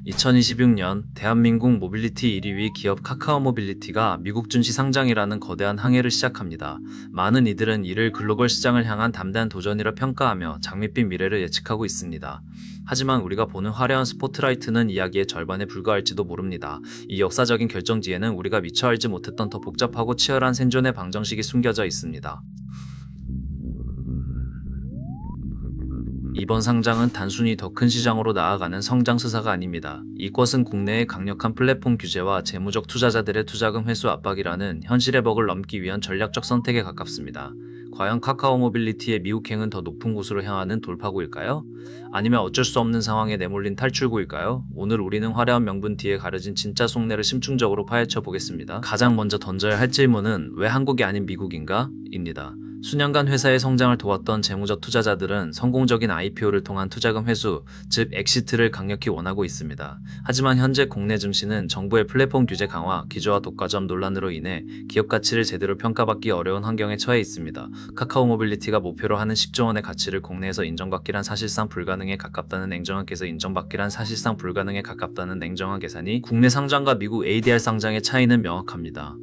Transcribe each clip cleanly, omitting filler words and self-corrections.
2026년 대한민국 모빌리티 1위 기업 카카오 모빌리티가 미국 증시 상장이라는 거대한 항해를 시작합니다. 많은 이들은 이를 글로벌 시장을 향한 담대한 도전이라 평가하며 장밋빛 미래를 예측하고 있습니다. 하지만 우리가 보는 화려한 스포트라이트는 이야기의 절반에 불과할지도 모릅니다. 이 역사적인 결정지에는 우리가 미처 알지 못했던 더 복잡하고 치열한 생존의 방정식이 숨겨져 있습니다. 이번 상장은 단순히 더 큰 시장으로 나아가는 성장 스사가 아닙니다. 이것은 국내의 강력한 플랫폼 규제와 재무적 투자자들의 투자금 회수 압박이라는 현실의 벽을 넘기 위한 전략적 선택에 가깝습니다. 과연 카카오 모빌리티의 미국행은 더 높은 곳으로 향하는 돌파구일까요? 아니면 어쩔 수 없는 상황에 내몰린 탈출구일까요? 오늘 우리는 화려한 명분 뒤에 가려진 진짜 속내를 심층적으로 파헤쳐 보겠습니다. 가장 먼저 던져야 할 질문은 왜 한국이 아닌 미국인가? 입니다. 수년간 회사의 성장을 도왔던 재무적 투자자들은 성공적인 IPO를 통한 투자금 회수, 즉 엑시트를 강력히 원하고 있습니다. 하지만 현재 국내 증시는 정부의 플랫폼 규제 강화, 기저와 독과점 논란으로 인해 기업 가치를 제대로 평가받기 어려운 환경에 처해 있습니다. 카카오 모빌리티가 목표로 하는 10조 원의 가치를 국내에서 인정받기란 사실상 불가능에 가깝다는 냉정한 계산이 국내 상장과 미국 ADR 상장의 차이는 명확합니다.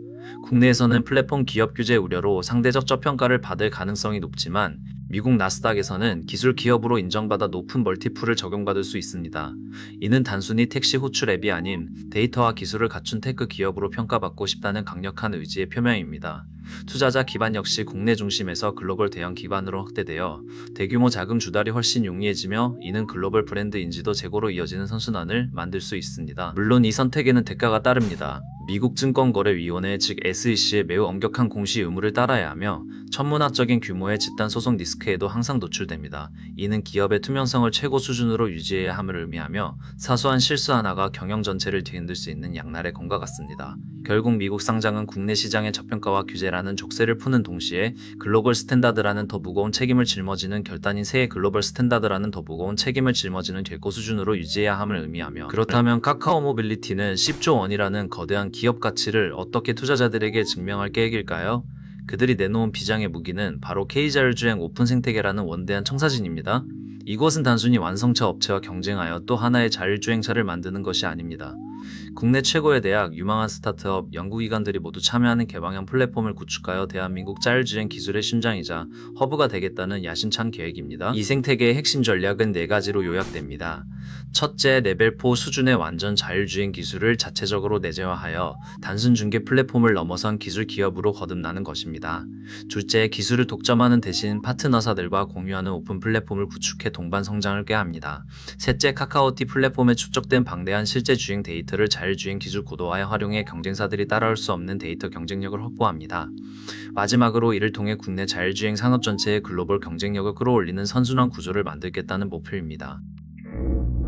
국내에서는 플랫폼 기업 규제 우려로 상대적 저평가를 받을 가능성이 높지만 미국 나스닥에서는 기술 기업으로 인정받아 높은 멀티플을 적용받을 수 있습니다. 이는 단순히 택시 호출 앱이 아닌 데이터와 기술을 갖춘 테크 기업으로 평가받고 싶다는 강력한 의지의 표명입니다. 투자자 기반 역시 국내 중심에서 글로벌 대형 기반으로 확대되어 대규모 자금 주달이 훨씬 용이해지며 이는 글로벌 브랜드 인지도 제고로 이어지는 선순환을 만들 수 있습니다. 물론 이 선택에는 대가가 따릅니다. 미국 증권거래위원회 즉 SEC의 매우 엄격한 공시 의무를 따라야 하며 천문학적인 규모의 집단 소송 리스크에도 항상 노출됩니다. 이는 기업의 투명성을 최고 수준으로 유지해야 함을 의미하며 사소한 실수 하나가 경영 전체를 뒤흔들 수 있는 양날의 검과 같습니다. 결국 미국 상장은 국내 시장의 저평가와 규제라는 족쇄를 푸는 동시에 글로벌 스탠다드라는 더 무거운 책임을 짊어지는 결단인 새해 글로벌 스탠다드라는 더 무거운 책임을 짊어지는 결코 수준으로 유지해야 함을 의미하며 그렇다면 카카오 모빌리티는 10조 원이라는 거대한 기업 가치를 어떻게 투자자들에게 증명할 계획일까요? 그들이 내놓은 비장의 무기는 바로 K자율주행 오픈 생태계라는 원대한 청사진입니다. 이것은 단순히 완성차 업체와 경쟁하여 또 하나의 자율주행차를 만드는 것이 아닙니다. 국내 최고의 대학, 유망한 스타트업, 연구기관들이 모두 참여하는 개방형 플랫폼을 구축하여 대한민국 자율주행 기술의 심장이자 허브가 되겠다는 야심찬 계획입니다. 이 생태계의 핵심 전략은 4가지로 요약됩니다. 첫째, 레벨 4 수준의 완전 자율주행 기술을 자체적으로 내재화하여 단순 중개 플랫폼을 넘어선 기술 기업으로 거듭나는 것입니다. 둘째, 기술을 독점하는 대신 파트너사들과 공유하는 오픈 플랫폼을 구축해 동반 성장을 꾀합니다. 셋째, 카카오티 플랫폼에 축적된 방대한 실제 주행 데이터를 자율주행 기술 고도화에 활용해 경쟁사들이 따라올 수 없는 데이터 경쟁력을 확보합니다. 마지막으로 이를 통해 국내 자율주행 산업 전체의 글로벌 경쟁력을 끌어올리는 선순환 구조를 만들겠다는 목표입니다.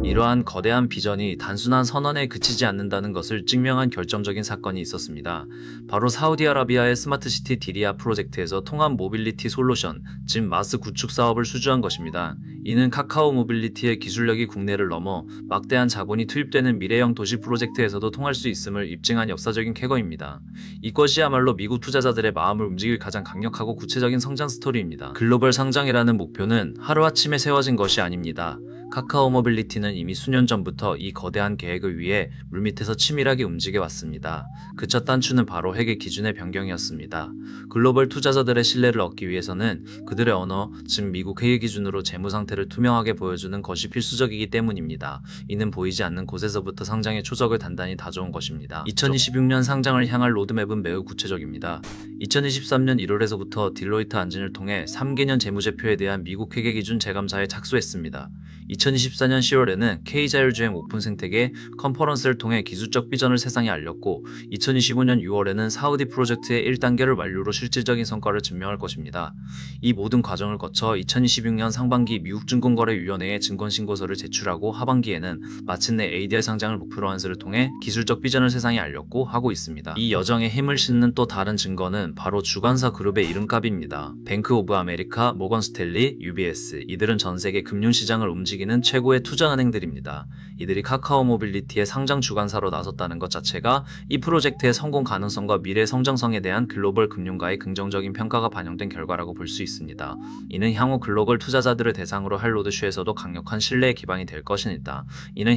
이러한 거대한 비전이 단순한 선언에 그치지 않는다는 것을 증명한 결정적인 사건이 있었습니다. 바로 사우디아라비아의 스마트시티 디리아 프로젝트에서 통합 모빌리티 솔루션, 즉 마스 구축 사업을 수주한 것입니다. 이는 카카오 모빌리티의 기술력이 국내를 넘어 막대한 자본이 투입되는 미래형 도시 프로젝트에서도 통할 수 있음을 입증한 역사적인 쾌거입니다. 이것이야말로 미국 투자자들의 마음을 움직일 가장 강력하고 구체적인 성장 스토리입니다. 글로벌 상장이라는 목표는 하루아침에 세워진 것이 아닙니다. 카카오 모빌리티는 이미 수년 전부터 이 거대한 계획을 위해 물밑에서 치밀하게 움직여왔습니다. 그 첫 단추는 바로 회계 기준의 변경이었습니다. 글로벌 투자자들의 신뢰를 얻기 위해서는 그들의 언어, 즉 미국 회계 기준으로 재무 상태를 투명하게 보여주는 것이 필수적이기 때문입니다. 이는 보이지 않는 곳에서부터 상장의 초석을 단단히 다져온 것입니다. 2026년 상장을 향할 로드맵은 매우 구체적입니다. 2023년 1월에서부터 딜로이트 안진을 통해 3개년 재무제표에 대한 미국 회계 기준 재감사에 착수했습니다. 2024년 10월에는 K자율주행 오픈 생태계 컨퍼런스를 통해 기술적 비전을 세상에 알렸고 2025년 6월에는 사우디 프로젝트의 1단계를 완료로 실질적인 성과를 증명할 것입니다. 이 모든 과정을 거쳐 2026년 상반기 미국 증권거래위원회에 증권신고서를 제출하고 하반기에는 마침내 ADR 상장을 목표로 한 것을 통해 기술적 비전을 세상에 알렸고 하고 있습니다. 이 여정에 힘을 싣는 또 다른 증거는 바로 주관사 그룹의 이름값입니다. 뱅크 오브 아메리카, 모건 스탠리, UBS 이들은 전 세계 금융시장을 움직이는 움직이는 최고의 투자은행들입니다. 이들이 카카오 모빌리티의 상장 주관사로 나섰다는 것 자체가 이 프로젝트의 성공 가능성과 미래 성장성에 대한 글로벌 금융가의 긍정적인 평가가 반영된 결과라고 볼 수 있습니다. 이는 향후 글로벌 투자자들을 대상으로 할 로드쇼에서도 강력한 신뢰의 기반이 될 것입니다.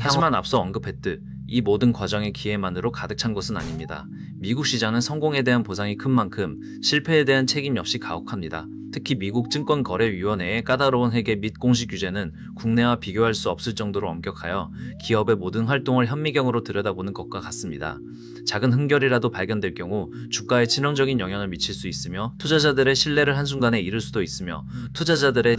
하지만 앞서 언급했듯 이 모든 과정의 기회만으로 가득 찬 것은 아닙니다. 미국 시장은 성공에 대한 보상이 큰 만큼 실패에 대한 책임 역시 가혹합니다. 특히 미국 증권거래위원회의 까다로운 회계 및 공시 규제는 국내와 비교할 수 없을 정도로 엄격하여 기업의 모든 활동을 현미경으로 들여다보는 것과 같습니다. 작은 흠결이라도 발견될 경우 주가에 치명적인 영향을 미칠 수 있으며 투자자들의 신뢰를 한순간에 잃을 수도 있으며 투자자들의